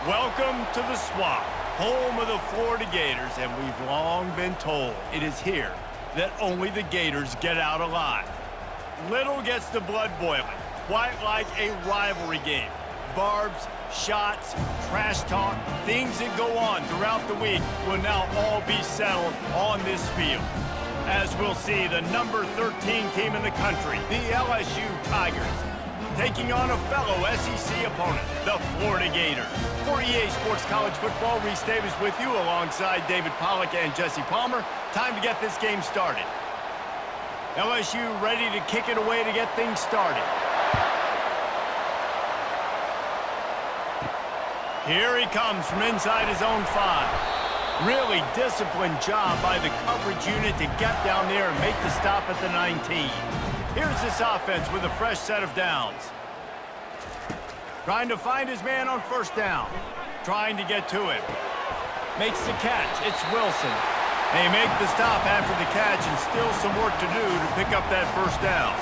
Welcome to the Swamp, home of the Florida Gators, and we've long been told it is here that only the Gators get out alive. Little gets the blood boiling, quite like a rivalry game. Barbs, shots, trash talk, things that go on throughout the week will now all be settled on this field. As we'll see, the number 13 team in the country, the LSU Tigers, taking on a fellow SEC opponent, the Florida Gators. For EA Sports College Football, Reese Davis with you alongside David Pollack and Jesse Palmer. Time to get this game started. LSU ready to kick it away to get things started. Here he comes from inside his own 5. Really disciplined job by the coverage unit to get down there and make the stop at the 19. Here's this offense with a fresh set of downs. Trying to find his man on first down. Trying to get to him. Makes the catch. It's Wilson. They make the stop after the catch and still some work to do to pick up that first down.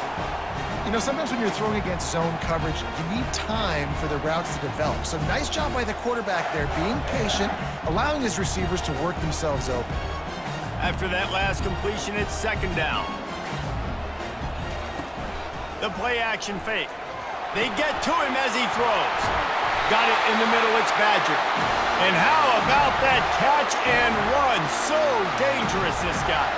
You know, sometimes when you're throwing against zone coverage, you need time for the routes to develop. So nice job by the quarterback there, being patient, allowing his receivers to work themselves open. After that last completion, it's second down. The play-action fake. They get to him as he throws. Got it in the middle, it's Badger. And how about that catch and run? So dangerous, this guy.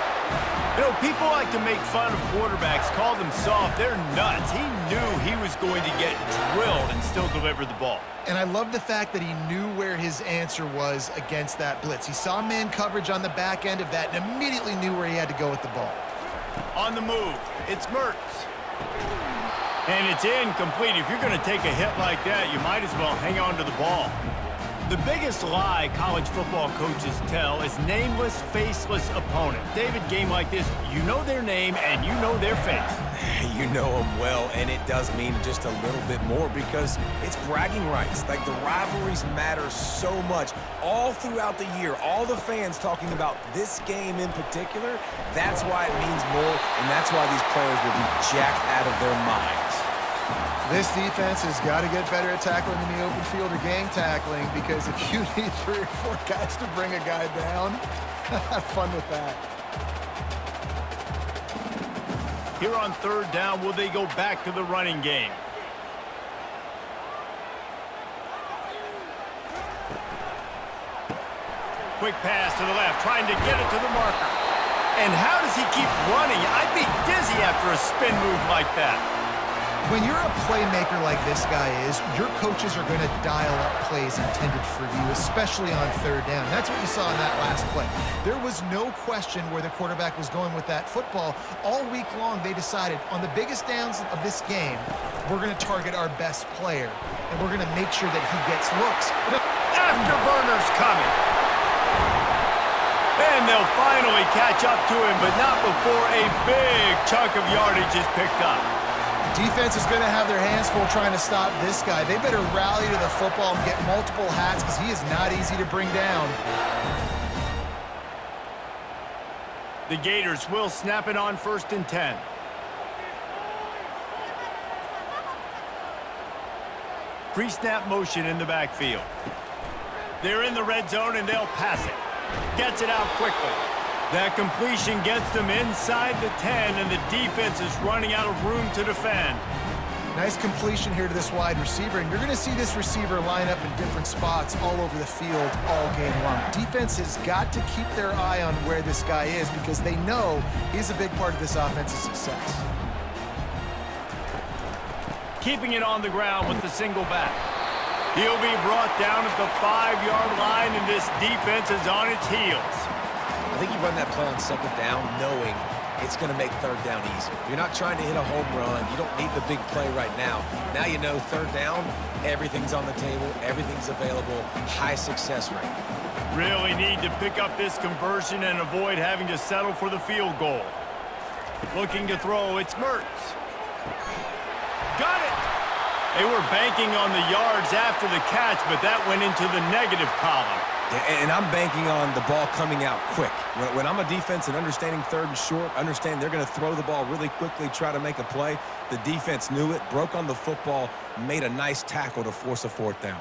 You know, people like to make fun of quarterbacks, call them soft. They're nuts. He knew he was going to get drilled and still deliver the ball. And I love the fact that he knew where his answer was against that blitz. He saw man coverage on the back end of that and immediately knew where he had to go with the ball. On the move, it's Mertz. And it's incomplete. If you're going to take a hit like that, you might as well hang on to the ball. The biggest lie college football coaches tell is nameless, faceless opponent. David, game like this, you know their name and you know their face. You know them well, and it does mean just a little bit more because it's bragging rights. Like, the rivalries matter so much all throughout the year. All the fans talking about this game in particular, that's why it means more, and that's why these players will be jacked out of their minds. This defense has got to get better at tackling in the open field or gang tackling, because if you need 3 or 4 guys to bring a guy down, have fun with that. Here on third down, will they go back to the running game? Quick pass to the left, trying to get it to the marker. And how does he keep running? I'd be dizzy after a spin move like that. When you're a playmaker like this guy is, your coaches are going to dial up plays intended for you, especially on third down. That's what you saw in that last play. There was no question where the quarterback was going with that football. All week long, they decided on the biggest downs of this game, we're going to target our best player, and we're going to make sure that he gets looks. Afterburner's coming. And they'll finally catch up to him, but not before a big chunk of yardage is picked up. Defense is going to have their hands full trying to stop this guy. They better rally to the football and get multiple hats because he is not easy to bring down. The Gators will snap it on 1st and 10. Pre-snap motion in the backfield. They're in the red zone and they'll pass it. Gets it out quickly. That completion gets them inside the 10, and the defense is running out of room to defend. Nice completion here to this wide receiver, and you're going to see this receiver line up in different spots all over the field all game long. Defense has got to keep their eye on where this guy is because they know he's a big part of this offense's success. Keeping it on the ground with the single back. He'll be brought down at the 5-yard line, and this defense is on its heels. I think you run that play on second down knowing it's going to make third down easy. You're not trying to hit a home run. You don't need the big play right now. Now you know third down, everything's on the table, everything's available, high success rate. Really need to pick up this conversion and avoid having to settle for the field goal. Looking to throw, it's Mertz. Got it! They were banking on the yards after the catch, but that went into the negative column. And I'm banking on the ball coming out quick. When I'm a defense and understanding third and short, understand they're going to throw the ball really quickly, try to make a play. The defense knew it, broke on the football, made a nice tackle to force a 4th down.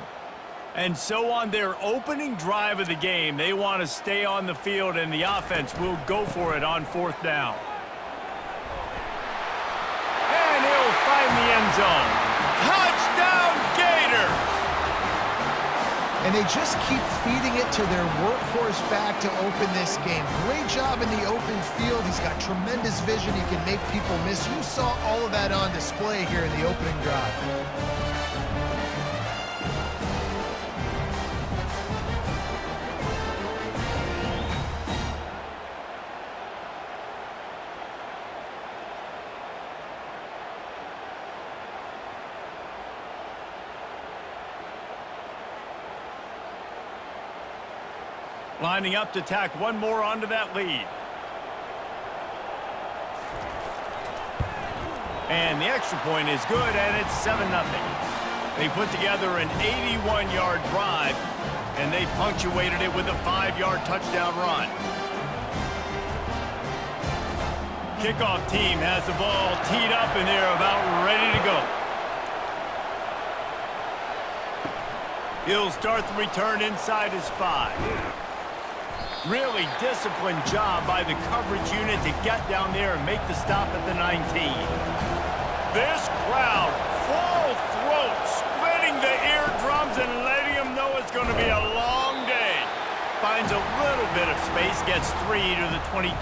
And so on their opening drive of the game, they want to stay on the field, and the offense will go for it on 4th down. And he'll find the end zone. Touchdown, Gators! And they just keep feeding it to their workhorse back to open this game. Great job in the open field. He's got tremendous vision. He can make people miss. You saw all of that on display here in the opening drive. Lining up to tack one more onto that lead. And the extra point is good, and it's 7-0. They put together an 81-yard drive, and they punctuated it with a 5-yard touchdown run. Kickoff team has the ball teed up, and they're about ready to go. He'll start the return inside his 5. Really disciplined job by the coverage unit to get down there and make the stop at the 19. This crowd, full throat, splitting the eardrums and letting them know it's going to be a long day. Finds a little bit of space, gets 3 to the 22.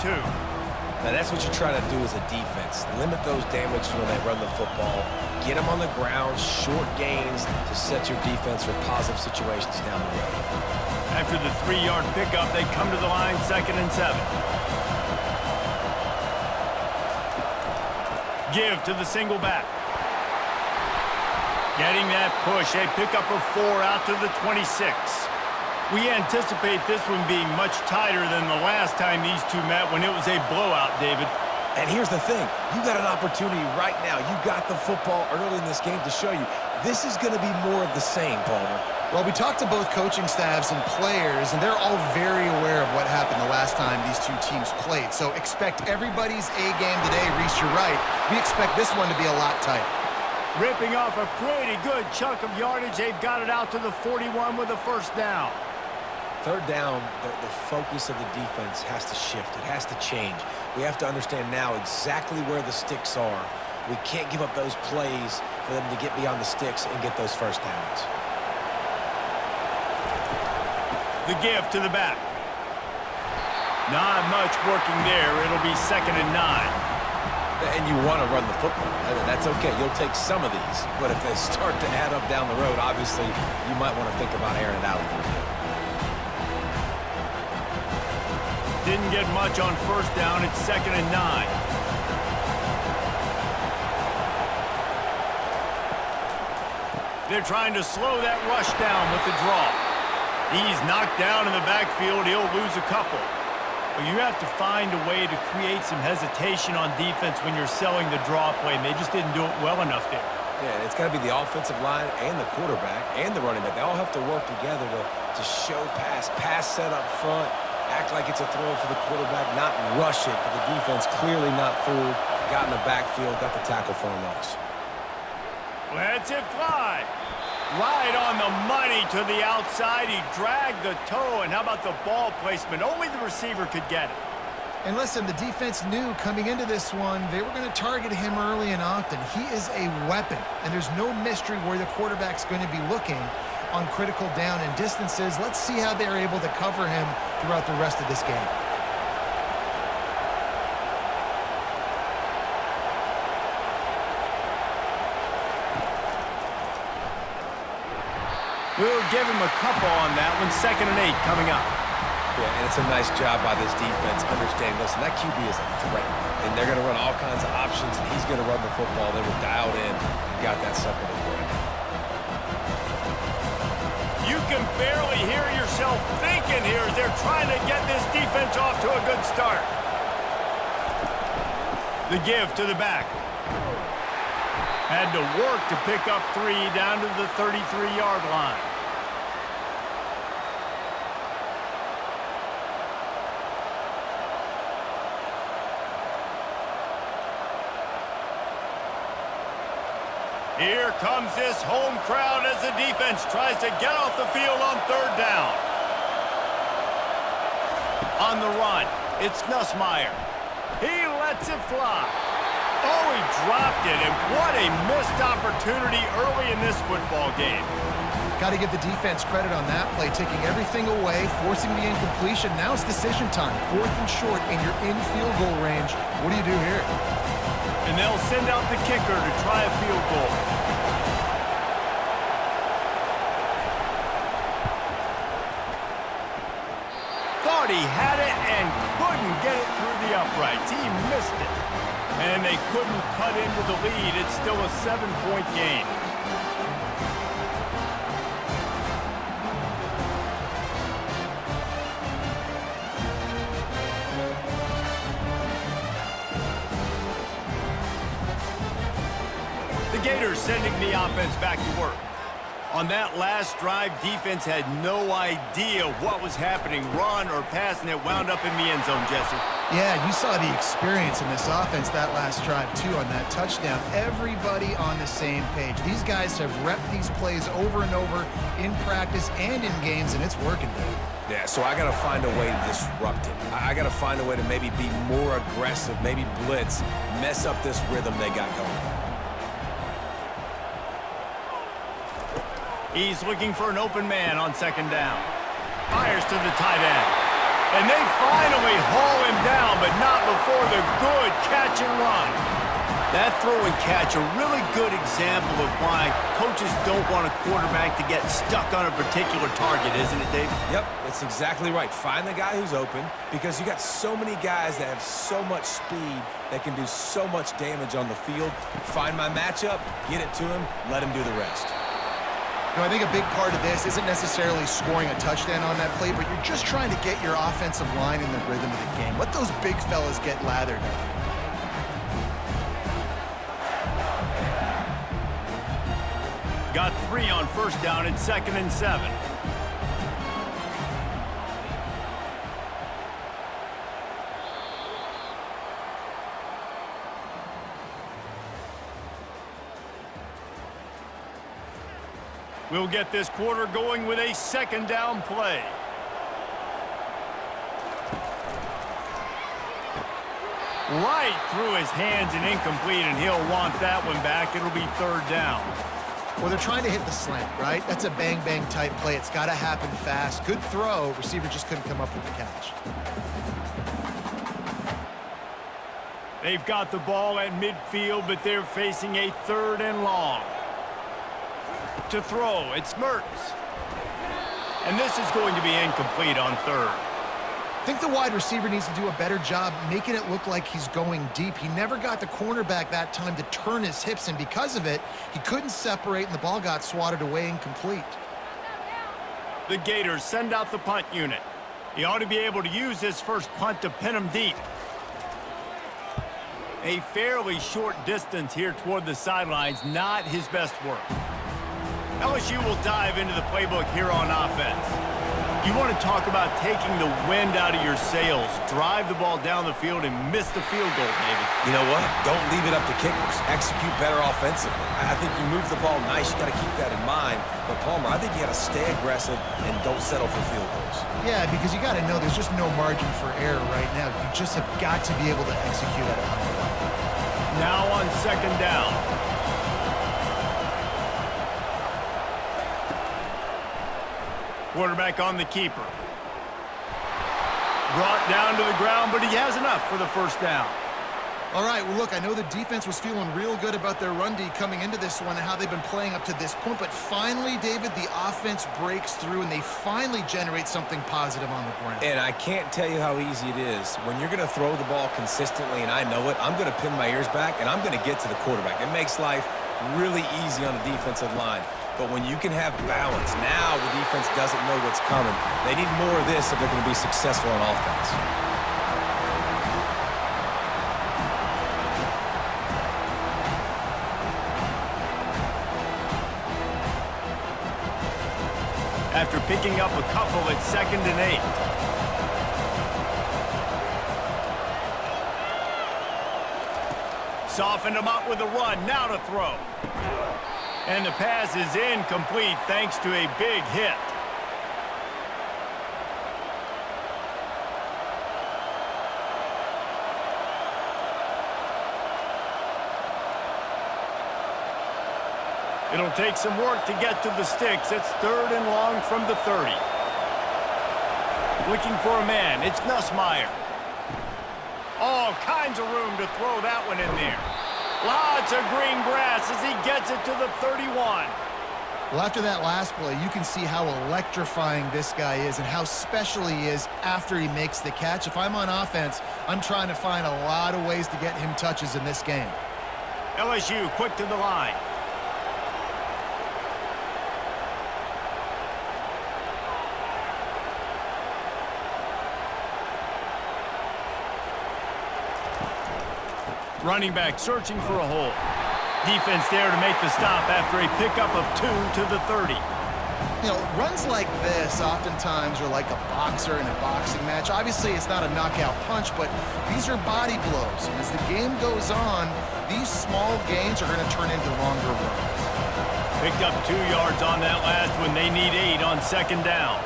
Now that's what you try to do as a defense. Limit those damages when they run the football. Get them on the ground, short gains to set your defense for positive situations down the road. After the 3-yard pickup, they come to the line 2nd and 7. Give to the single back. Getting that push, a pickup of 4 out to the 26. We anticipate this one being much tighter than the last time these two met when it was a blowout, David. And here's the thing. You got an opportunity right now. You got the football early in this game to show you this is going to be more of the same, Palmer. Well, we talked to both coaching staffs and players, and they're all very aware of what happened the last time these two teams played. So expect everybody's A game today. Reese, you're right. We expect this one to be a lot tighter. Ripping off a pretty good chunk of yardage. They've got it out to the 41 with a 1st down. 3rd down, the focus of the defense has to shift. It has to change. We have to understand now exactly where the sticks are. We can't give up those plays for them to get beyond the sticks and get those 1st downs. The give to the back. Not much working there. It'll be 2nd and 9. And you want to run the football. That's okay. You'll take some of these. But if they start to add up down the road, obviously, you might want to think about airing it out a little bit. Didn't get much on 1st down. It's 2nd and 9. They're trying to slow that rush down with the draw. He's knocked down in the backfield. He'll lose a couple. But you have to find a way to create some hesitation on defense when you're selling the draw play, and they just didn't do it well enough there. Yeah, it's got to be the offensive line and the quarterback and the running back. They all have to work together to show pass set up front, act like it's a throw for the quarterback, not rush it, but the defense clearly not fooled, got in the backfield, got the tackle for a loss. Lets it fly. Right on the money to the outside. He dragged the toe, and how about the ball placement? Only the receiver could get it. And listen, the defense knew coming into this one, they were going to target him early and often. He is a weapon, and there's no mystery where the quarterback's going to be looking on critical down and distances. Let's see how they're able to cover him throughout the rest of this game. We'll give him a couple on that one. 2nd and 8 coming up. Yeah, and it's a nice job by this defense understanding, listen, that QB is a threat, and they're going to run all kinds of options, and he's going to run the football. They were dialed in and got that sucker to work. You can barely hear yourself thinking here as they're trying to get this defense off to a good start. The give to the back. Had to work to pick up 3 down to the 33-yard line. Here comes this home crowd as the defense tries to get off the field on third down. On the run, it's Nussmeier. He lets it fly. Oh, he dropped it, and what a missed opportunity early in this football game. Got to give the defense credit on that play, taking everything away, forcing the incompletion. Now it's decision time. 4th and short, and you're in field goal range. What do you do here? And they'll send out the kicker to try a field goal. Thought he had it and couldn't get it through the uprights. He missed it. And they couldn't cut into the lead. It's still a 7-point game. The Gators sending the offense back to work. On that last drive, defense had no idea what was happening. Run or pass, and it wound up in the end zone, Jesse. Yeah, you saw the experience in this offense that last drive, too, on that touchdown. Everybody on the same page. These guys have repped these plays over and over in practice and in games, and it's working, dude. Yeah, so I got to find a way to disrupt it. I got to find a way to maybe be more aggressive, maybe blitz, mess up this rhythm they got going. He's looking for an open man on second down. Fires to the tight end. And they finally haul him down, but not before the good catch and run. That throw and catch, a really good example of why coaches don't want a quarterback to get stuck on a particular target, isn't it, David? Yep, that's exactly right. Find the guy who's open, because you got so many guys that have so much speed that can do so much damage on the field. Find my matchup, get it to him, let him do the rest. I think a big part of this isn't necessarily scoring a touchdown on that play, but you're just trying to get your offensive line in the rhythm of the game. Let those big fellas get lathered up. Got 3 on first down and 2nd and 7. We'll get this quarter going with a 2nd down play. Right through his hands and incomplete, and he'll want that one back. It'll be 3rd down. Well, they're trying to hit the slant, right? That's a bang-bang type play. It's got to happen fast. Good throw. Receiver just couldn't come up with the catch. They've got the ball at midfield, but they're facing a 3rd and long. To throw, it's Mertz. And this is going to be incomplete on 3rd. I think the wide receiver needs to do a better job making it look like he's going deep. He never got the cornerback that time to turn his hips, and because of it, he couldn't separate, and the ball got swatted away incomplete. The Gators send out the punt unit. He ought to be able to use his first punt to pin him deep. A fairly short distance here toward the sidelines, not his best work. LSU will dive into the playbook here on offense. You want to talk about taking the wind out of your sails. Drive the ball down the field and miss the field goal, David. You know what? Don't leave it up to kickers. Execute better offensively. I think you move the ball nice. You got to keep that in mind. But, Palmer, I think you got to stay aggressive and don't settle for field goals. Yeah, because you got to know there's just no margin for error right now. You just have got to be able to execute at a high level. Now on 2nd down. Quarterback on the keeper. Brought down to the ground, but he has enough for the 1st down. All right, well, look, I know the defense was feeling real good about their run D coming into this one and how they've been playing up to this point, but finally, David, the offense breaks through and they finally generate something positive on the ground. And I can't tell you how easy it is. When you're going to throw the ball consistently, and I know it, I'm going to pin my ears back, and I'm going to get to the quarterback. It makes life really easy on the defensive line. But when you can have balance, now the defense doesn't know what's coming. They need more of this if they're going to be successful on offense. After picking up a couple at 2nd and 8. Softened him up with a run. Now to throw. And the pass is incomplete thanks to a big hit. It'll take some work to get to the sticks. It's 3rd and long from the 30. Looking for a man. It's Nussmeier. All kinds of room to throw that one in there. Lots of green grass as he gets it to the 31. Well, after that last play, you can see how electrifying this guy is and how special he is after he makes the catch. If I'm on offense, I'm trying to find a lot of ways to get him touches in this game. LSU quick to the line. Running back searching for a hole. Defense there to make the stop after a pickup of 2 to the 30. You know, runs like this oftentimes are like a boxer in a boxing match. Obviously, it's not a knockout punch, but these are body blows. And as the game goes on, these small gains are going to turn into longer runs. Picked up 2 yards on that last one. They need 8 on 2nd down.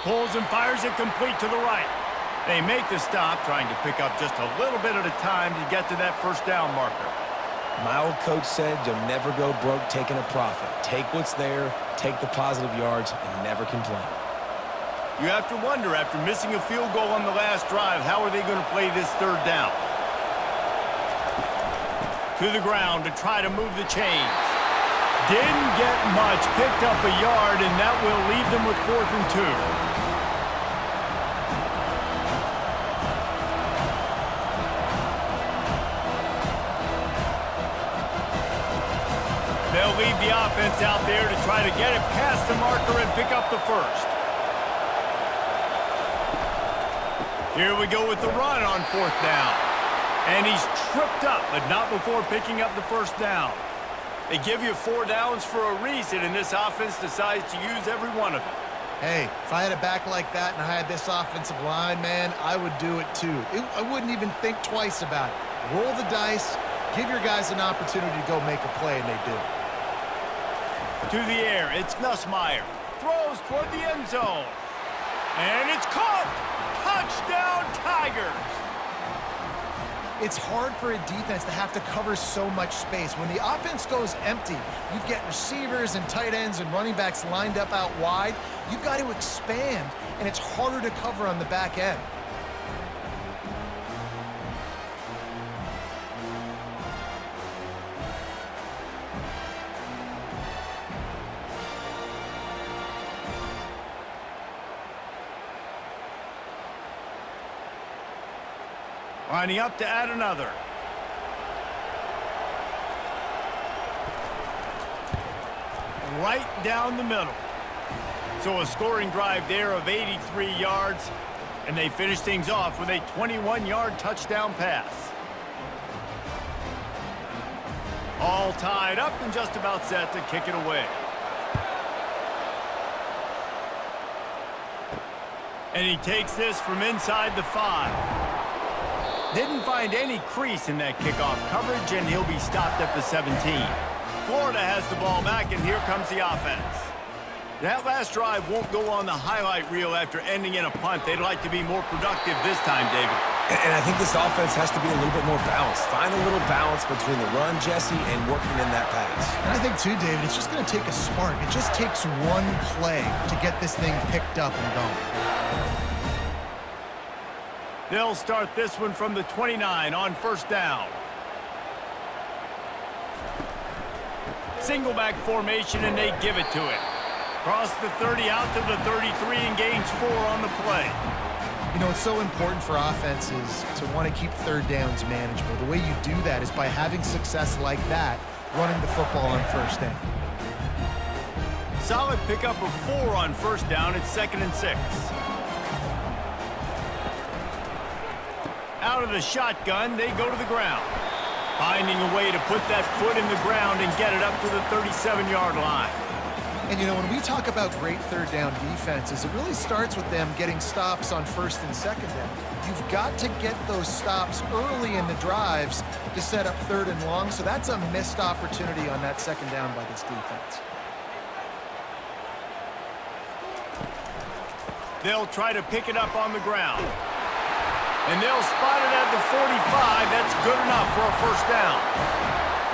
Pulls and fires it complete to the right. They make the stop, trying to pick up just a little bit at a time to get to that 1st down marker. My old coach said you'll never go broke taking a profit. Take what's there, take the positive yards, and never complain. You have to wonder, after missing a field goal on the last drive, how are they going to play this 3rd down? To the ground to try to move the chains. Didn't get much, picked up a yard, and that will leave them with 4th and 2. They'll lead the offense out there to try to get it past the marker and pick up the 1st. Here we go with the run on 4th down. And he's tripped up, but not before picking up the 1st down. They give you 4 downs for a reason, and this offense decides to use every one of them. Hey, if I had a back like that and I had this offensive line, man, I would do it too. I wouldn't even think twice about it. Roll the dice, give your guys an opportunity to go make a play, and they do. To the air, it's Nussmeier. Throws toward the end zone. And it's caught! Touchdown, Tigers! It's hard for a defense to have to cover so much space. When the offense goes empty, you get receivers and tight ends and running backs lined up out wide. You've got to expand, and it's harder to cover on the back end. Lining up to add another. Right down the middle. So a scoring drive there of 83 yards, and they finish things off with a 21-yard touchdown pass. All tied up and just about set to kick it away. And he takes this from inside the 5. Didn't find any crease in that kickoff coverage, and he'll be stopped at the 17. Florida has the ball back, and here comes the offense. That last drive won't go on the highlight reel after ending in a punt. They'd like to be more productive this time, David. And I think this offense has to be a little bit more balanced. Find a little balance between the run, Jesse, and working in that pass. And I think, too, David, it's just going to take a spark. It just takes one play to get this thing picked up and going. They'll start this one from the 29 on 1st down. Single back formation, and they give it to it. Cross the 30 out to the 33 and gains 4 on the play. You know, it's so important for offenses to want to keep 3rd downs manageable. The way you do that is by having success like that, running the football on 1st down. Solid pickup of 4 on 1st down. It's 2nd and 6. Out of the shotgun, they go to the ground. Finding a way to put that foot in the ground and get it up to the 37-yard line. And, you know, when we talk about great third down defenses, it really starts with them getting stops on first and second down. You've got to get those stops early in the drives to set up third and long, so that's a missed opportunity on that second down by this defense. They'll try to pick it up on the ground. And they'll spot it at the 45. That's good enough for a first down.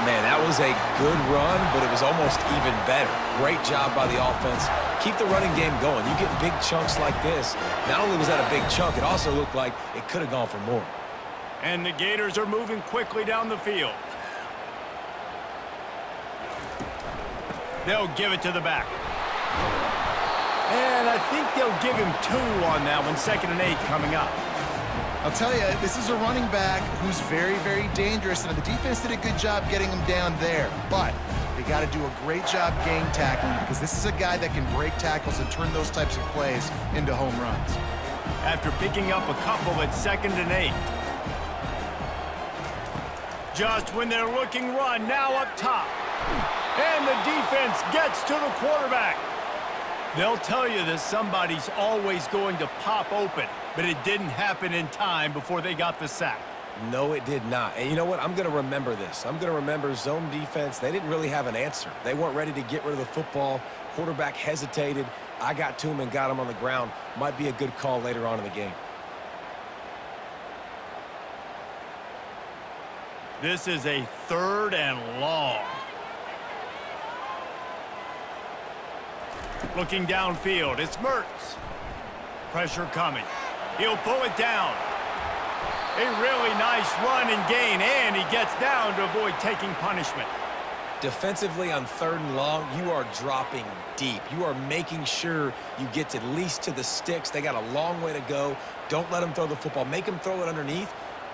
Man, that was a good run, but it was almost even better. Great job by the offense. Keep the running game going. You get big chunks like this. Not only was that a big chunk, it also looked like it could have gone for more. And the Gators are moving quickly down the field. They'll give it to the back. And I think they'll give him 2 on that one, 2nd and 8 coming up. I'll tell you, this is a running back who's very, very dangerous, and the defense did a good job getting him down there. But they got to do a great job gang tackling because this is a guy that can break tackles and turn those types of plays into home runs. After picking up a couple at 2nd and 8. Just when they're looking run, now up top. And the defense gets to the quarterback. They'll tell you that somebody's always going to pop open, but it didn't happen in time before they got the sack. No, it did not. And you know what? I'm going to remember this. I'm going to remember zone defense. They didn't really have an answer. They weren't ready to get rid of the football. Quarterback hesitated. I got to him and got him on the ground. Might be a good call later on in the game. This is a 3rd and long. Looking downfield, it's Mertz. Pressure coming. He'll pull it down. A really nice run and gain, and he gets down to avoid taking punishment. Defensively on 3rd and long, you are dropping deep. You are making sure you get at least to the sticks. They got a long way to go. Don't let them throw the football. Make them throw it underneath.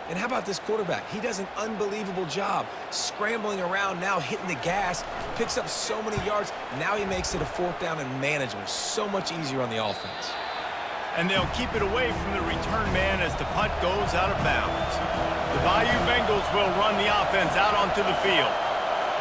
And how about this quarterback? He does an unbelievable job scrambling around now, hitting the gas, picks up so many yards. Now he makes it a 4th down and manageable. So much easier on the offense. And they'll keep it away from the return man as the punt goes out of bounds. The Bayou Bengals will run the offense out onto the field.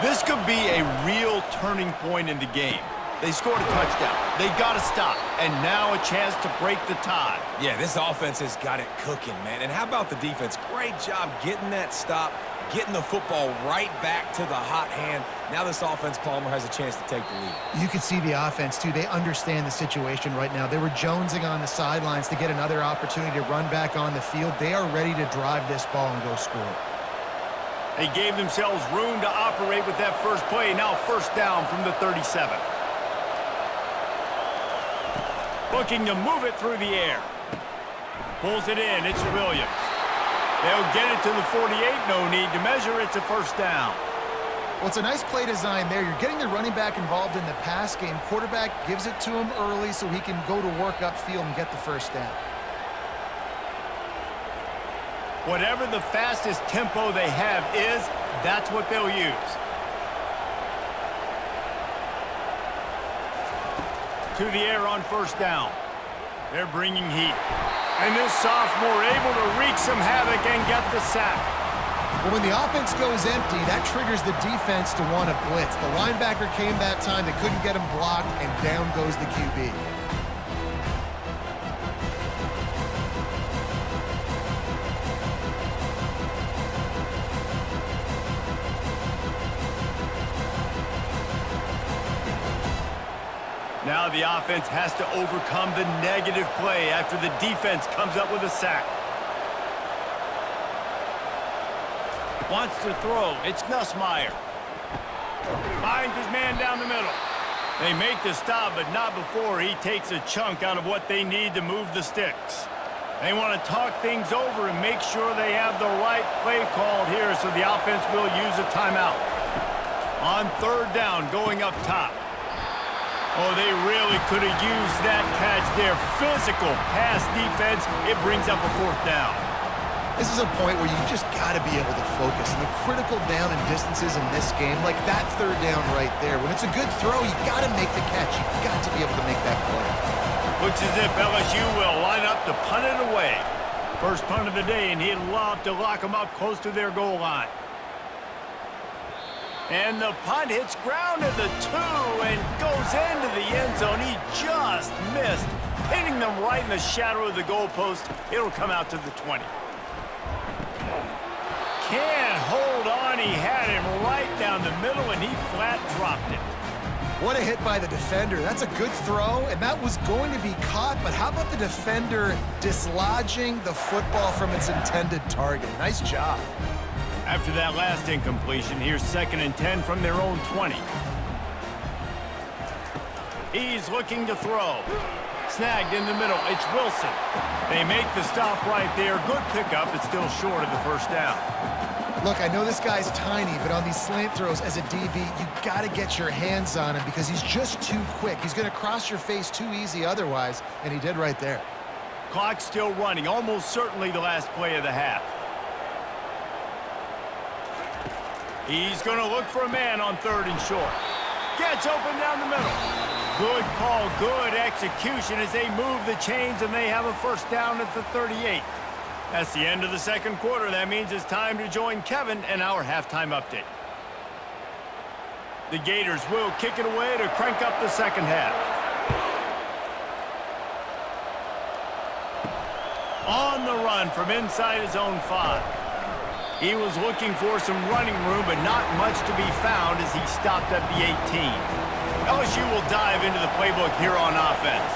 This could be a real turning point in the game. They scored a touchdown. They got to stop. And now a chance to break the tie. Yeah, this offense has got it cooking, man. And how about the defense? Great job getting that stop, getting the football right back to the hot hand. Now this offense, Palmer, has a chance to take the lead. You can see the offense, too. They understand the situation right now. They were jonesing on the sidelines to get another opportunity to run back on the field. They are ready to drive this ball and go score. They gave themselves room to operate with that first play. Now 1st down from the 37. Looking to move it through the air. Pulls it in. It's Williams. They'll get it to the 48. No need to measure. It's a 1st down. Well, it's a nice play design there. You're getting the running back involved in the pass game. Quarterback gives it to him early so he can go to work upfield and get the 1st down. Whatever the fastest tempo they have is, that's what they'll use. To the air on 1st down. They're bringing heat. And this sophomore able to wreak some havoc and get the sack. Well, when the offense goes empty, that triggers the defense to want to blitz. The linebacker came that time. They couldn't get him blocked, and down goes the QB. Now the offense has to overcome the negative play after the defense comes up with a sack. Wants to throw. It's Nussmeier. Finds his man down the middle. They make the stop, but not before he takes a chunk out of what they need to move the sticks. They want to talk things over and make sure they have the right play called here, so the offense will use a timeout. On 3rd down, going up top. Oh, they really could have used that catch there. Physical pass defense. It brings up a 4th down. This is a point where you just got to be able to focus. And the critical down and distances in this game, like that 3rd down right there, when it's a good throw, you got to make the catch. You got to be able to make that play. Looks as if LSU will line up to punt it away. First punt of the day, and he'd love to lock them up close to their goal line. And the punt hits ground at the 2 and goes goes into the end zone. He just missed, pinning them right in the shadow of the goalpost. It'll come out to the 20. Can't hold on. He had him right down the middle, and he flat dropped it. What a hit by the defender. That's a good throw, and that was going to be caught, but how about the defender dislodging the football from its intended target? Nice job. After that last incompletion, here's 2nd and 10 from their own 20. He's looking to throw. Snagged in the middle. It's Wilson. They make the stop right there. Good pickup. It's still short of the first down. Look, I know this guy's tiny, but on these slant throws as a DB, you got to get your hands on him because he's just too quick. He's going to cross your face too easy otherwise, and he did right there. Clock's still running. Almost certainly the last play of the half. He's going to look for a man on 3rd and short. Gets open down the middle. Good call, good execution as they move the chains, and they have a first down at the 38. That's the end of the 2nd quarter. That means it's time to join Kevin and our halftime update. The Gators will kick it away to crank up the 2nd half. On the run from inside his own 5. He was looking for some running room, but not much to be found as he stopped at the 18. LSU will dive into the playbook here on offense.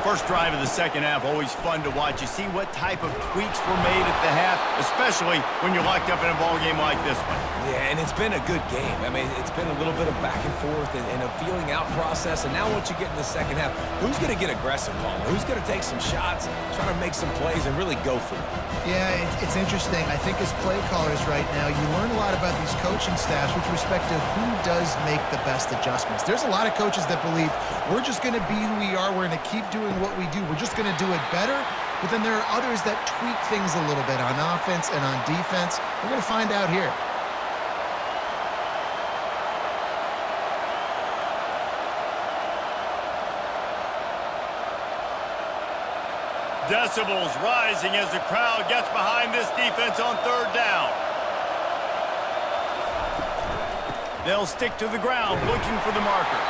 First drive of the 2nd half, always fun to watch. You see what type of tweaks were made at the half, especially when you're locked up in a ball game like this one. Yeah, and it's been a good game. I mean, it's been a little bit of back and forth and a feeling out process. And now once you get in the 2nd half, who's going to get aggressive, Paul? Who's going to take some shots, try to make some plays, and really go for it? Yeah, it's interesting. I think as play callers right now, you learn a lot about these coaching staffs with respect to who does make the best adjustments. There's a lot of coaches that believe we're just going to be who we are. We're going to keep doing what we do. We're just going to do it better. But then there are others that tweak things a little bit on offense and on defense. We're going to find out here. Decibels rising as the crowd gets behind this defense on 3rd down. They'll stick to the ground looking for the marker.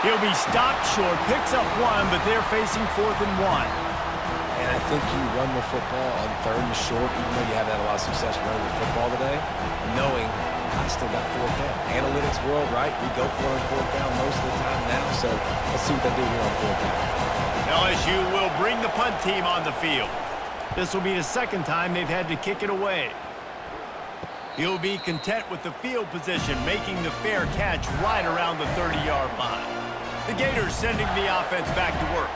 He'll be stopped short, picks up 1, but they're facing 4th and 1. And I think you run the football on 3rd and short, even though you haven't had a lot of success running the football today, knowing I still got 4th down. Analytics world, right? We go for it on 4th down most of the time now, so let's see what they do here on 4th down. LSU will bring the punt team on the field. This will be the 2nd time they've had to kick it away. He'll be content with the field position, making the fair catch right around the 30-yard line. The Gators sending the offense back to work.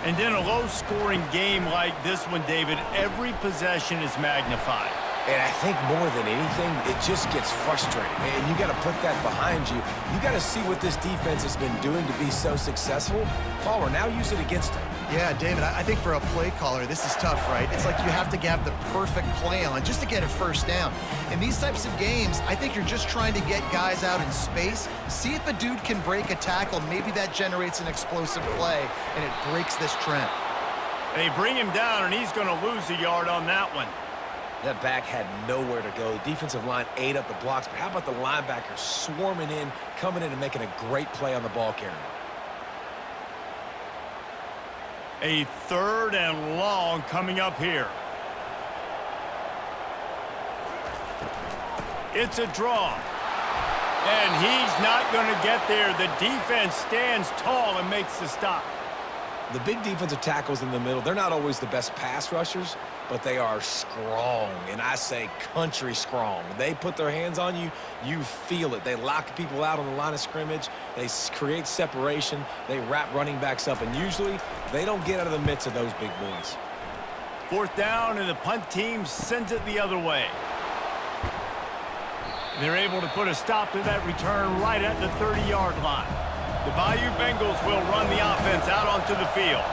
And in a low-scoring game like this one, David, every possession is magnified. And I think more than anything, it just gets frustrating. And you got to put that behind you. You got to see what this defense has been doing to be so successful. Caller, now use it against them. Yeah, David, I think for a play caller, this is tough, right? It's like you have to have the perfect play on just to get a first down. In these types of games, I think you're just trying to get guys out in space, see if a dude can break a tackle. Maybe that generates an explosive play, and it breaks this trend. They bring him down, and he's going to lose a yard on that one. That back had nowhere to go. The defensive line ate up the blocks, but how about the linebacker swarming in, coming in and making a great play on the ball carrier? A 3rd and long coming up here. It's a draw. And he's not going to get there. The defense stands tall and makes the stop. The big defensive tackles in the middle, they're not always the best pass rushers, but they are strong, and I say country strong. They put their hands on you, you feel it. They lock people out on the line of scrimmage. They create separation. They wrap running backs up, and usually they don't get out of the midst of those big boys. 4th down, and the punt team sends it the other way. They're able to put a stop to that return right at the 30-yard line. The Bayou Bengals will run the offense out onto the field.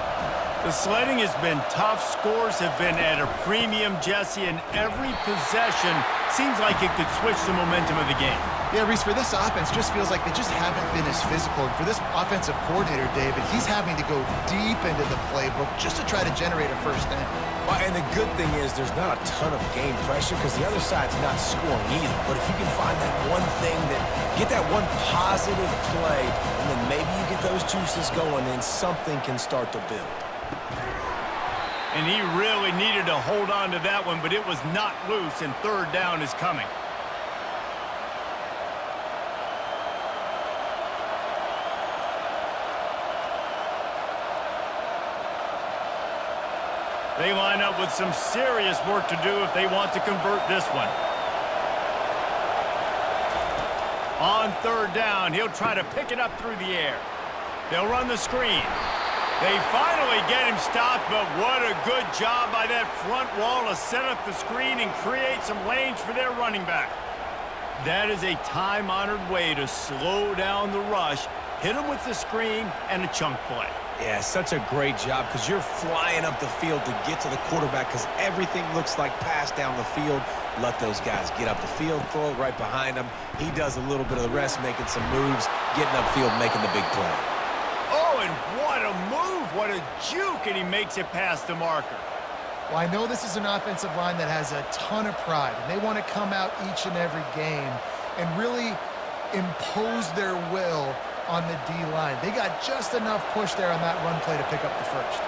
The sledding has been tough. Scores have been at a premium, Jesse, and every possession seems like it could switch the momentum of the game. Yeah, Reese, for this offense, just feels like they just haven't been as physical. And for this offensive coordinator, David, he's having to go deep into the playbook just to try to generate a first down. Well, and the good thing is there's not a ton of game pressure because the other side's not scoring either. But if you can find that one thing, get that one positive play, and then maybe you those juices going, and something can start to build. And he really needed to hold on to that one, but it was not loose, and third down is coming. They line up with some serious work to do if they want to convert this one. On third down, he'll try to pick it up through the air. They'll run the screen. They finally get him stopped, but what a good job by that front wall to set up the screen and create some lanes for their running back. That is a time-honored way to slow down the rush, hit him with the screen, and a chunk play. Yeah, such a great job because you're flying up the field to get to the quarterback because everything looks like pass down the field. Let those guys get up the field, throw it right behind him. He does a little bit of the rest, making some moves, getting upfield, making the big play. Oh, and what a move, what a juke, and he makes it past the marker. Well, I know this is an offensive line that has a ton of pride, and they want to come out each and every game and really impose their will on the D-line. They got just enough push there on that run play to pick up the first.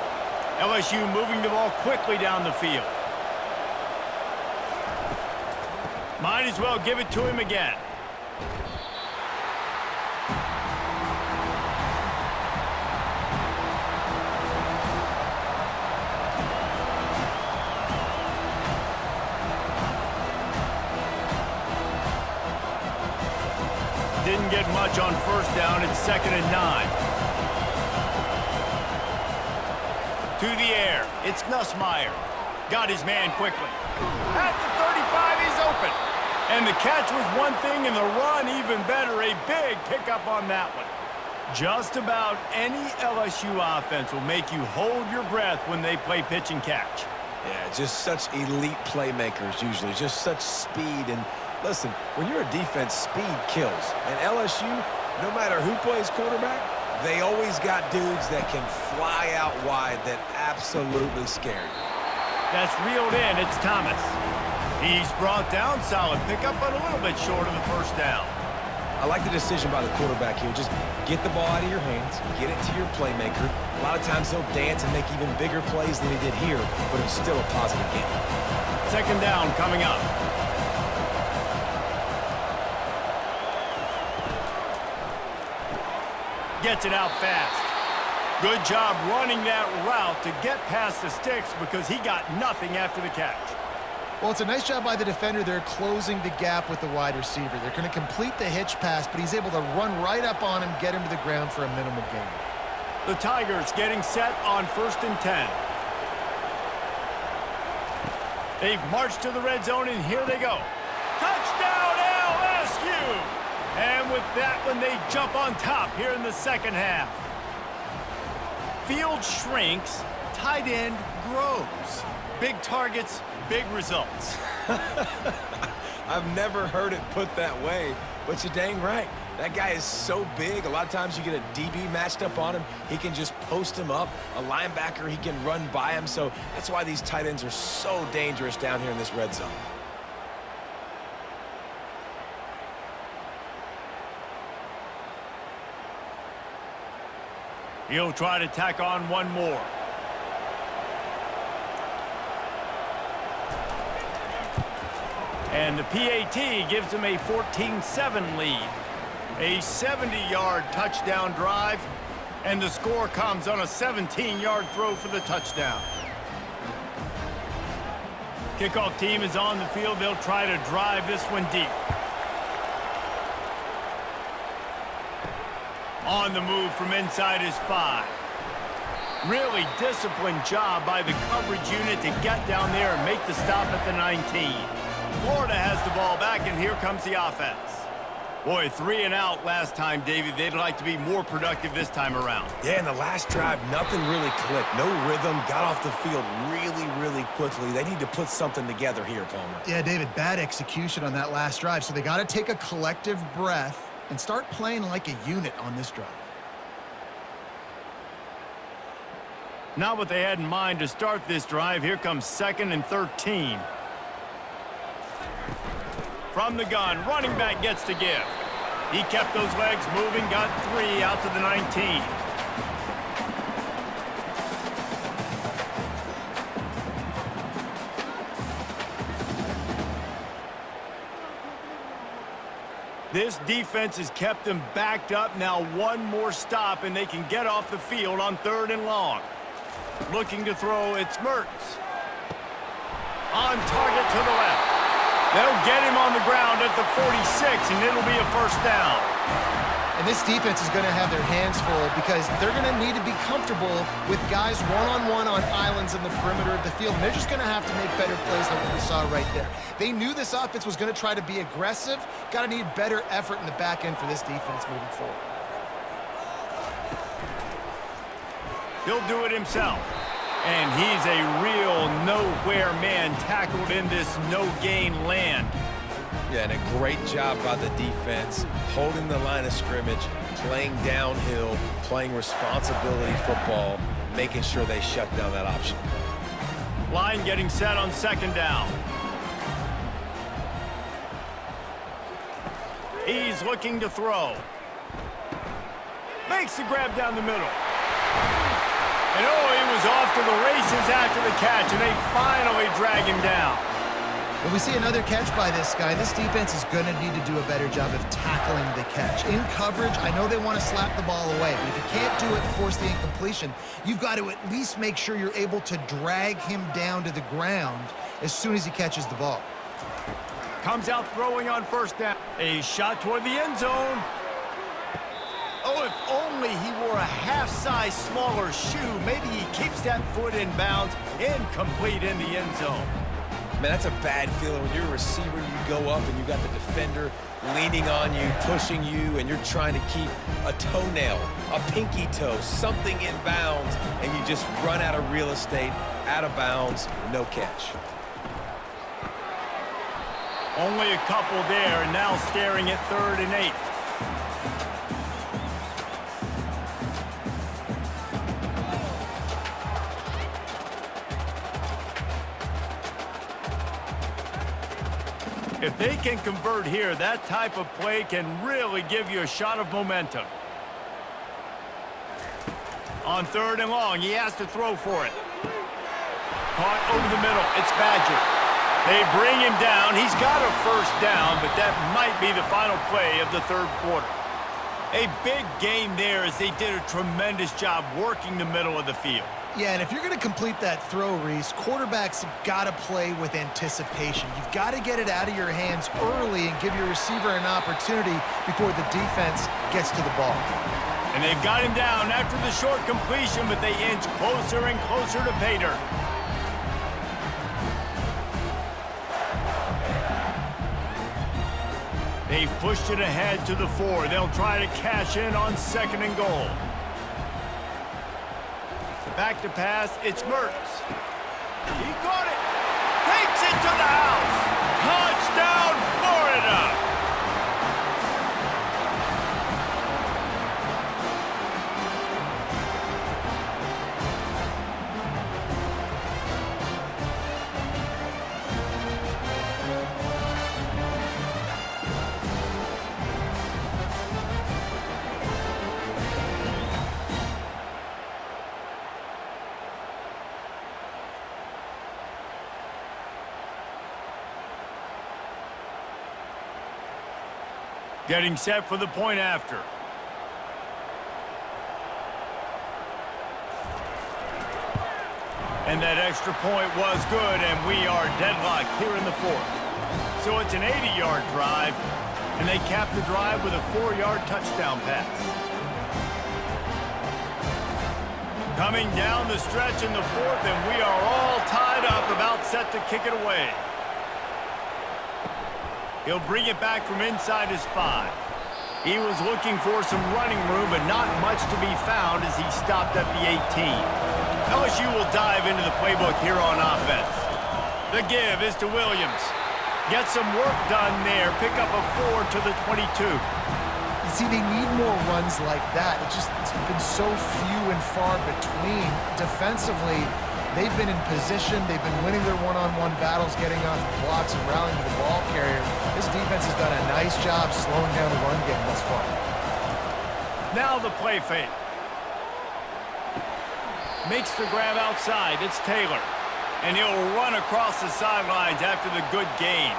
LSU moving the ball quickly down the field. Might as well give it to him again. Didn't get much on first down. It's 2nd and 9. To the air. It's Nussmeier. Got his man quickly. At the 35, he's open. And the catch was one thing, and the run even better. A big pickup on that one. Just about any LSU offense will make you hold your breath when they play pitch and catch. Yeah, just such elite playmakers usually. Just such speed. And listen, when you're a defense, speed kills. And LSU, no matter who plays quarterback, they always got dudes that can fly out wide that absolutely scare you. That's reeled in. It's Thomas. He's brought down. Solid pickup, but a little bit short of the first down. I like the decision by the quarterback here. Just get the ball out of your hands, get it to your playmaker. A lot of times he'll dance and make even bigger plays than he did here, but it's still a positive game. 2nd down coming up. Gets it out fast. Good job running that route to get past the sticks because he got nothing after the catch. Well, it's a nice job by the defender. They're closing the gap with the wide receiver. They're going to complete the hitch pass, but he's able to run right up on him, get him to the ground for a minimal gain. The Tigers getting set on 1st and 10. They've marched to the red zone, and here they go. Touchdown, LSU! And with that one, they jump on top here in the second half. Field shrinks, tight end grows. Big targets, big results. I've never heard it put that way, but you're dang right. That guy is so big, a lot of times you get a DB matched up on him. He can just post him up. A linebacker, he can run by him. So that's why these tight ends are so dangerous down here in this red zone. He'll try to tack on one more. And the PAT gives him a 14-7 lead. A 70-yard touchdown drive, and the score comes on a 17-yard throw for the touchdown. Kickoff team is on the field. They'll try to drive this one deep. On the move from inside his 5. Really disciplined job by the coverage unit to get down there and make the stop at the 19. Florida has the ball back, and here comes the offense. Boy, 3 and out last time, David. They'd like to be more productive this time around. Yeah, in the last drive, nothing really clicked. No rhythm, got off the field really quickly. They need to put something together here, Palmer. Yeah, David, bad execution on that last drive, so they got to take a collective breath and start playing like a unit on this drive. Not what they had in mind to start this drive. Here comes 2nd and 13. From the gun, running back gets to give. He kept those legs moving, got 3 out to the 19. This defense has kept them backed up. Now one more stop, and they can get off the field on 3rd and long. Looking to throw, it's Mertz. On target to the left. They'll get him on the ground at the 46, and it'll be a 1st down. And this defense is going to have their hands full because they're going to need to be comfortable with guys one-on-one on islands in the perimeter of the field. And they're just going to have to make better plays than what we saw right there. They knew this offense was going to try to be aggressive. Got to need better effort in the back end for this defense moving forward. He'll do it himself. And he's a real nowhere man tackled in this no-gain land. Yeah, and a great job by the defense, holding the line of scrimmage, playing downhill, playing responsibility football, making sure they shut down that option. Line getting set on 2nd down. He's looking to throw. Makes the grab down the middle. And oh, he was off to the races after the catch, and they finally drag him down. When we see another catch by this guy, this defense is going to need to do a better job of tackling the catch. In coverage, I know they want to slap the ball away, but if you can't do it and force the incompletion, you've got to at least make sure you're able to drag him down to the ground as soon as he catches the ball. Comes out throwing on 1st down. A shot toward the end zone. Oh, if only he wore a half-size smaller shoe, maybe he keeps that foot in bounds, incomplete in the end zone. Man, that's a bad feeling when you're a receiver and you go up and you got the defender leaning on you, pushing you, and you're trying to keep a toenail, a pinky toe, something in bounds, and you just run out of real estate, out of bounds, no catch. Only a couple there, and now staring at 3rd and 8. If they can convert here, that type of play can really give you a shot of momentum. On 3rd and long, he has to throw for it. Caught over the middle. It's Badger. They bring him down. He's got a 1st down, but that might be the final play of the 3rd quarter. A big gain there as they did a tremendous job working the middle of the field. Yeah, and if you're going to complete that throw, Reese, quarterbacks have got to play with anticipation. You've got to get it out of your hands early and give your receiver an opportunity before the defense gets to the ball. And they've got him down after the short completion, but they inch closer and closer to pay dirt. They've pushed it ahead to the 4. They'll try to cash in on 2nd and goal. Back to pass, it's Mertz. He caught it. Takes it to the house. Touchdown, Florida. Getting set for the point after. And that extra point was good, and we are deadlocked here in the 4th. So it's an 80-yard drive, and they cap the drive with a 4-yard touchdown pass. Coming down the stretch in the 4th, and we are all tied up, about set to kick it away. He'll bring it back from inside his 5. He was looking for some running room, but not much to be found as he stopped at the 18. LSU will dive into the playbook here on offense. The give is to Williams. Get some work done there. Pick up a 4 to the 22. You see, they need more runs like that. It's been so few and far between. Defensively, They've been in position. They've been winning their one-on-one battles, getting off blocks and rallying to the ball carrier. This defense has done a nice job slowing down the run game thus far. Now the play fake. Makes the grab outside. It's Taylor. And he'll run across the sidelines after the good gain.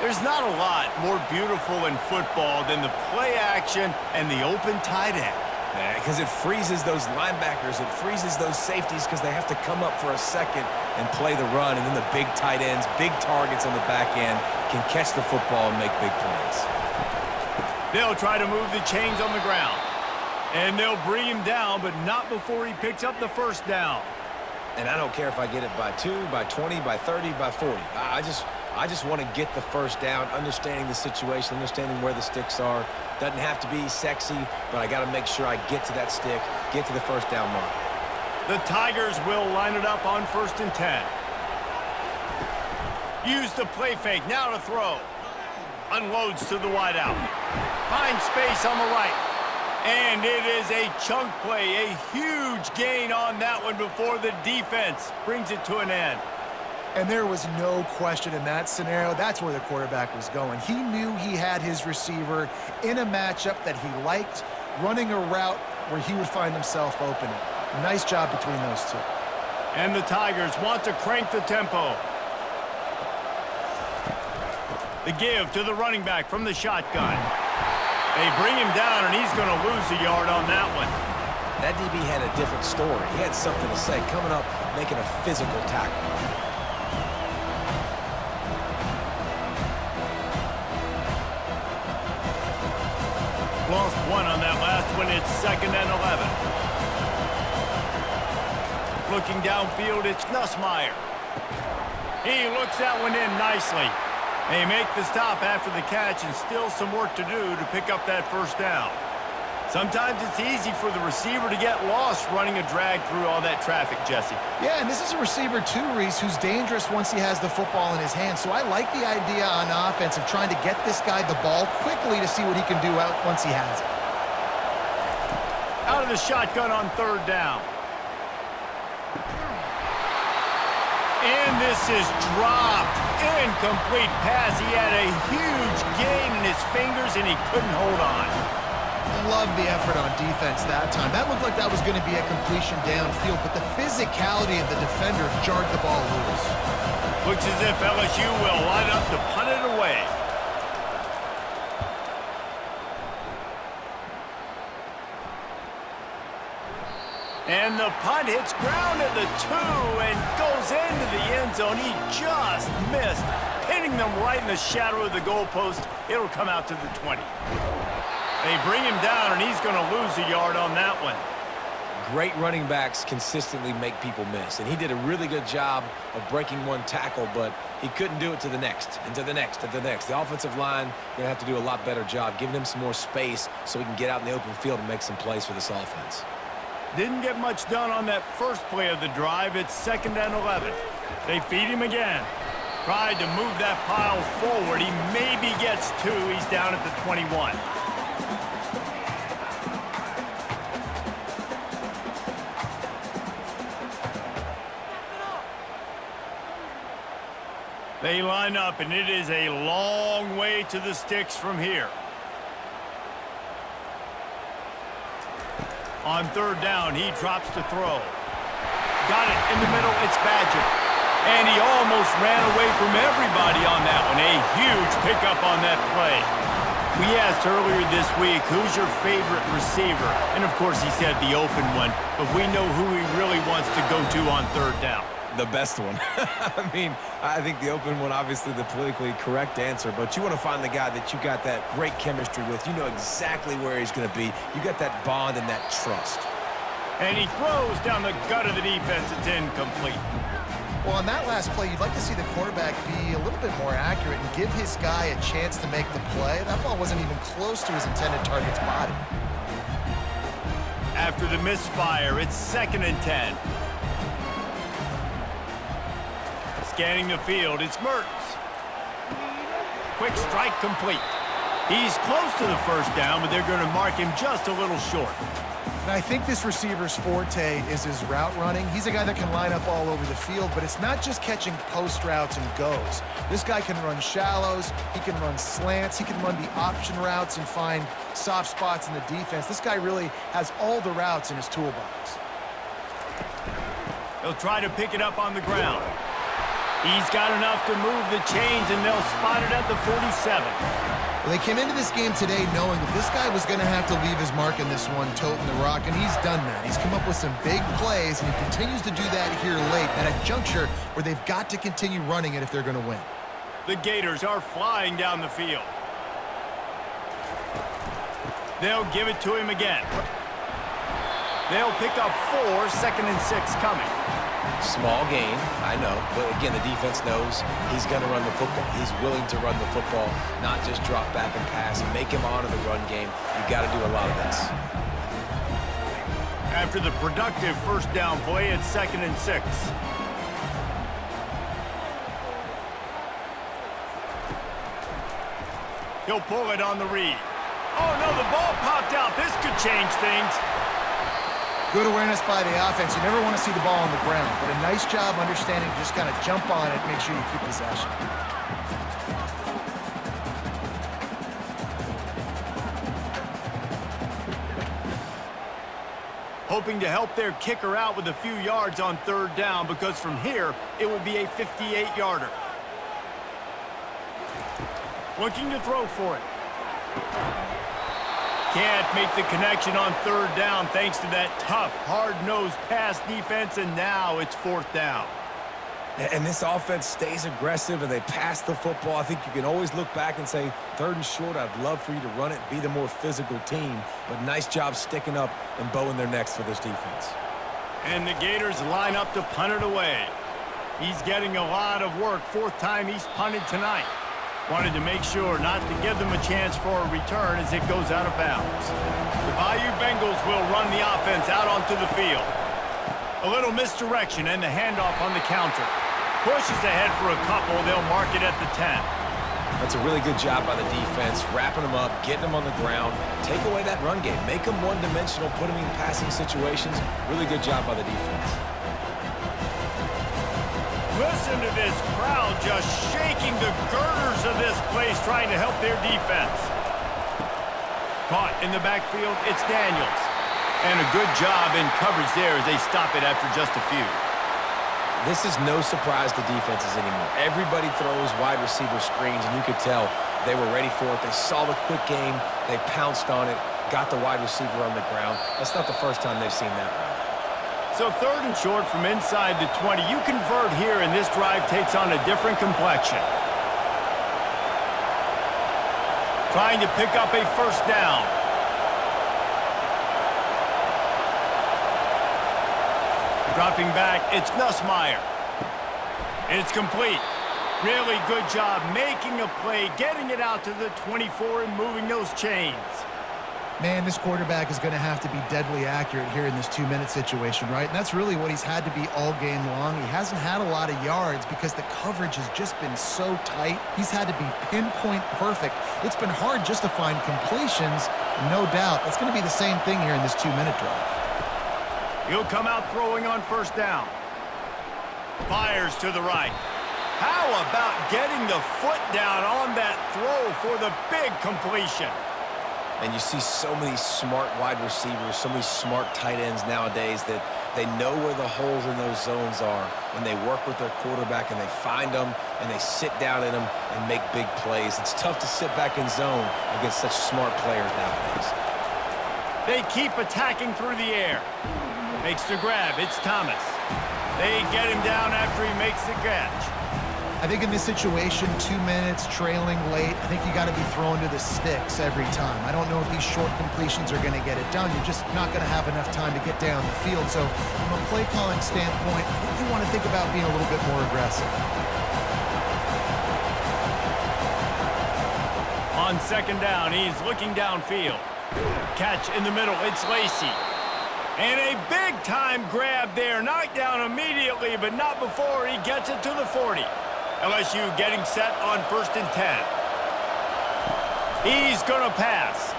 There's not a lot more beautiful in football than the play action and the open tight end. Because it freezes those linebackers. It freezes those safeties because they have to come up for a second and play the run. And then the big tight ends, big targets on the back end can catch the football and make big plays. They'll try to move the chains on the ground. And they'll bring him down, but not before he picks up the first down. And I don't care if I get it by 2, by 20, by 30, by 40. I just want to get the first down, understanding the situation, understanding where the sticks are. Doesn't have to be sexy, but I got to make sure I get to that stick, get to the first down mark. The Tigers will line it up on 1st and 10. Use the play fake, now to throw. Unloads to the wideout. Finds space on the right. And it is a chunk play, a huge gain on that one before the defense brings it to an end. And there was no question in that scenario. That's where the quarterback was going. He knew he had his receiver in a matchup that he liked, running a route where he would find himself open. Nice job between those two. And the Tigers want to crank the tempo. The give to the running back from the shotgun. They bring him down, and he's going to lose a yard on that one. That DB had a different story. He had something to say, coming up, making a physical tackle. Lost one on that last one. It's 2nd and 11. Looking downfield, it's Nussmeier. He looks that one in nicely. They make the stop after the catch, and still some work to do to pick up that first down. Sometimes it's easy for the receiver to get lost running a drag through all that traffic, Jesse. Yeah, and this is a receiver too, Reese, who's dangerous once he has the football in his hands. So I like the idea on offense of trying to get this guy the ball quickly to see what he can do out once he has it. Out of the shotgun on 3rd down. And this is dropped. Incomplete pass. He had a huge gain in his fingers, and he couldn't hold on. Love the effort on defense that time. That looked like that was going to be a completion downfield, but the physicality of the defender jarred the ball loose. Looks as if LSU will line up to punt it away. And the punt hits ground at the 2 and goes into the end zone. He just missed, pinning them right in the shadow of the goalpost. It'll come out to the 20. They bring him down, and he's going to lose a yard on that one. Great running backs consistently make people miss, and he did a really good job of breaking one tackle, but he couldn't do it to the next, and to the next, and to the next. The offensive line going to have to do a lot better job, giving him some more space so he can get out in the open field and make some plays for this offense. Didn't get much done on that first play of the drive. It's 2nd and 11. They feed him again. Tried to move that pile forward. He maybe gets 2. He's down at the 21. They line up, and it is a long way to the sticks from here. On 3rd down, he drops to throw. Got it in the middle, it's Badger. And he almost ran away from everybody on that one. A huge pickup on that play. We asked earlier this week, who's your favorite receiver? And of course he said the open one, but we know who he really wants to go to on 3rd down. The best one. I mean, I think the open one, obviously the politically correct answer, but you want to find the guy that you got that great chemistry with. You know exactly where he's going to be. You got that bond and that trust. And he throws down the gut of the defense. It's incomplete. Well, on that last play, you'd like to see the quarterback be a little bit more accurate and give his guy a chance to make the play. That ball wasn't even close to his intended target's body. After the misfire, it's 2nd and 10. Scanning the field, it's Mertz. Quick strike complete. He's close to the first down, but they're going to mark him just a little short. And I think this receiver's forte is his route running. He's a guy that can line up all over the field, but it's not just catching post routes and goes. This guy can run shallows, he can run slants, he can run the option routes and find soft spots in the defense. This guy really has all the routes in his toolbox. He'll try to pick it up on the ground. He's got enough to move the chains, and they'll spot it at the 47. Well, they came into this game today knowing that this guy was going to have to leave his mark in this one, toting the rock, and he's done that. He's come up with some big plays, and he continues to do that here late at a juncture where they've got to continue running it if they're going to win. The Gators are flying down the field. They'll give it to him again. They'll pick up 4, 2nd and 6 coming. Small gain, I know, but again, the defense knows he's going to run the football. He's willing to run the football, not just drop back and pass, make him honor the run game. You've got to do a lot of this. After the productive first down play, it's 2nd and 6. He'll pull it on the read. Oh, no, the ball popped out. This could change things. Good awareness by the offense. You never want to see the ball on the ground, but a nice job understanding to just kind of jump on it, make sure you keep possession. Hoping to help their kicker out with a few yards on 3rd down, because from here, it would be a 58-yarder. Looking to throw for it. Can't make the connection on 3rd down thanks to that tough, hard-nosed pass defense, and now it's 4th down. And this offense stays aggressive, and they pass the football. I think you can always look back and say, 3rd and short, I'd love for you to run it, be the more physical team. But nice job sticking up and bowing their necks for this defense. And the Gators line up to punt it away. He's getting a lot of work. 4th time he's punted tonight. Wanted to make sure not to give them a chance for a return as it goes out of bounds. The Bayou Bengals will run the offense out onto the field. A little misdirection and the handoff on the counter. Pushes ahead for a couple. They'll mark it at the 10. That's a really good job by the defense, wrapping them up, getting them on the ground. Take away that run game. Make them one-dimensional, put them in passing situations. Really good job by the defense. Listen to this crowd just shaking the girders of this place, trying to help their defense. Caught in the backfield, it's Daniels. And a good job in coverage there as they stop it after just a few. This is no surprise to defenses anymore. Everybody throws wide receiver screens, and you could tell they were ready for it. They saw the quick game. They pounced on it, got the wide receiver on the ground. That's not the first time they've seen that route. So 3rd and short from inside the 20. You convert here, and this drive takes on a different complexion. Trying to pick up a 1st down. Dropping back, it's Nussmeier. It's complete. Really good job making a play, getting it out to the 24 and moving those chains. Man, this quarterback is going to have to be deadly accurate here in this 2-minute situation, right? And that's really what he's had to be all game long. He hasn't had a lot of yards because the coverage has just been so tight. He's had to be pinpoint perfect. It's been hard just to find completions, no doubt. That's going to be the same thing here in this 2-minute drive. He'll come out throwing on 1st down. Fires to the right. How about getting the foot down on that throw for the big completion? And you see so many smart wide receivers, so many smart tight ends nowadays that they know where the holes in those zones are, and they work with their quarterback, and they find them, and they sit down in them and make big plays. It's tough to sit back in zone against such smart players nowadays. They keep attacking through the air. Makes the grab. It's Thomas. They get him down after he makes the catch. I think in this situation, 2 minutes, trailing late, I think you got to be throwing to the sticks every time. I don't know if these short completions are going to get it done. You're just not going to have enough time to get down the field. So from a play calling standpoint, I think you want to think about being a little bit more aggressive. On 2nd down, he's looking downfield. Catch in the middle, it's Lacey. And a big-time grab there. Knocked down immediately, but not before he gets it to the 40. LSU getting set on 1st and 10. He's going to pass.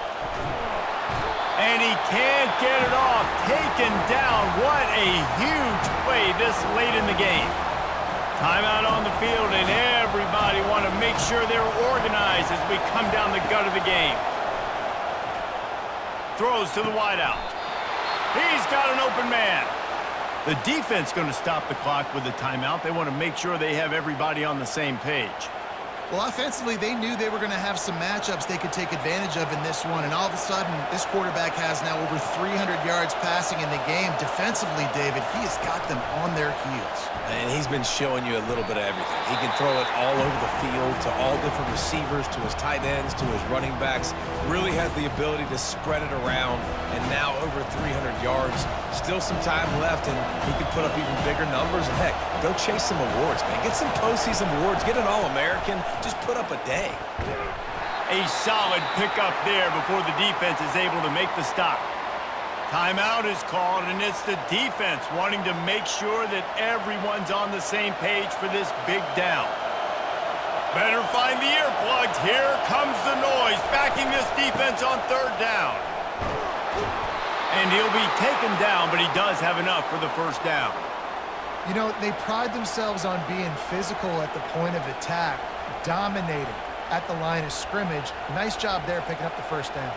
And he can't get it off. Taken down. What a huge play this late in the game. Timeout on the field, and everybody want to make sure they're organized as we come down the gut of the game. Throws to the wideout. He's got an open man. The defense going to stop the clock with the timeout. They want to make sure they have everybody on the same page. Well, offensively, they knew they were going to have some matchups they could take advantage of in this one, and all of a sudden, this quarterback has now over 300 yards passing in the game. Defensively, David, he has got them on their heels. And he's been showing you a little bit of everything. He can throw it all over the field to all different receivers, to his tight ends, to his running backs. Really has the ability to spread it around, and now over 300 yards. Still some time left, and he can put up even bigger numbers. And heck, go chase some awards, man. Get some postseason awards. Get an All-American. Just put up a day. A solid pickup there before the defense is able to make the stop. Timeout is called, and it's the defense wanting to make sure that everyone's on the same page for this big down. Better find the earplugs. Here comes the noise, backing this defense on third down. And he'll be taken down, but he does have enough for the first down. You know, they pride themselves on being physical at the point of attack, dominating at the line of scrimmage. Nice job there picking up the first down.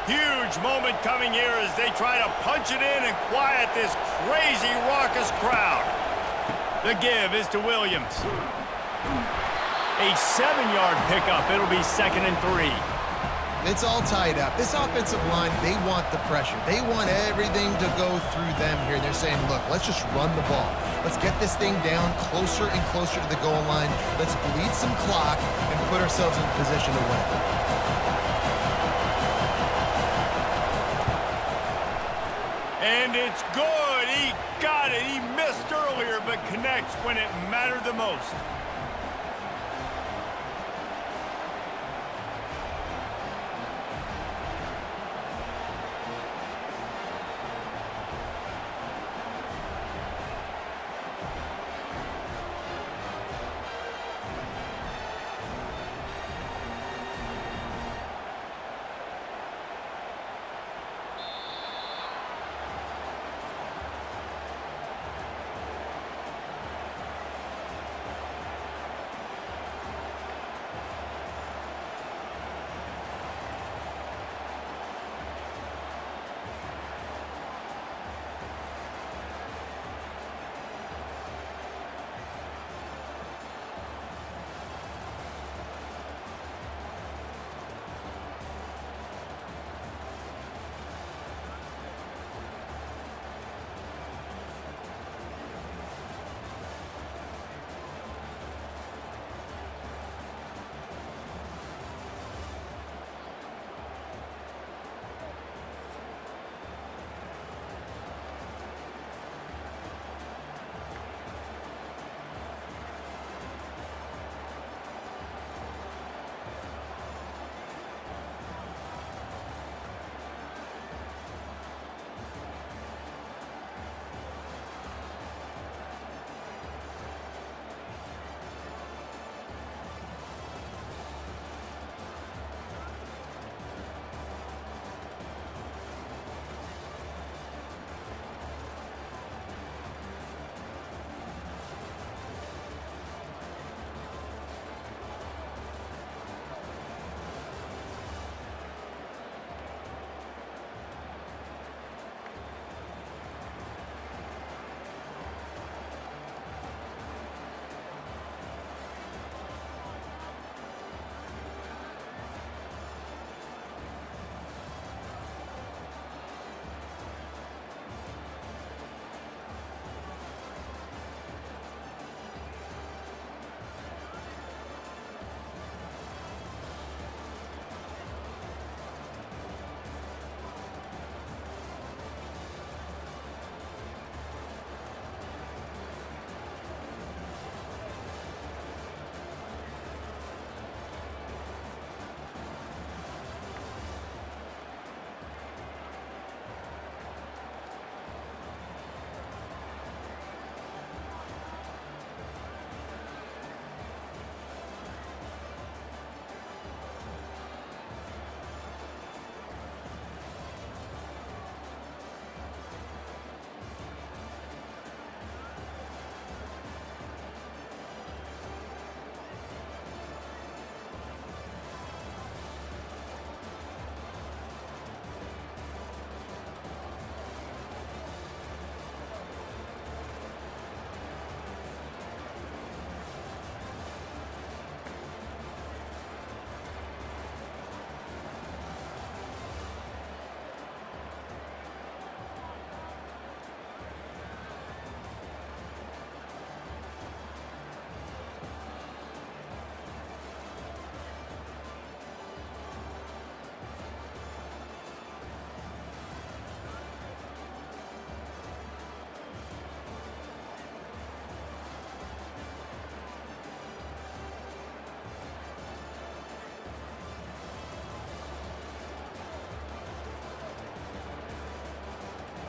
Huge moment coming here as they try to punch it in and quiet this crazy, raucous crowd. The give is to Williams. A 7-yard pickup. It'll be 2nd and 3. It's all tied up. This offensive line, they want the pressure. They want everything to go through them here. They're saying, look, let's just run the ball. Let's get this thing down closer and closer to the goal line. Let's bleed some clock and put ourselves in position to win. And it's good. He got it. He missed earlier, but connects when it mattered the most.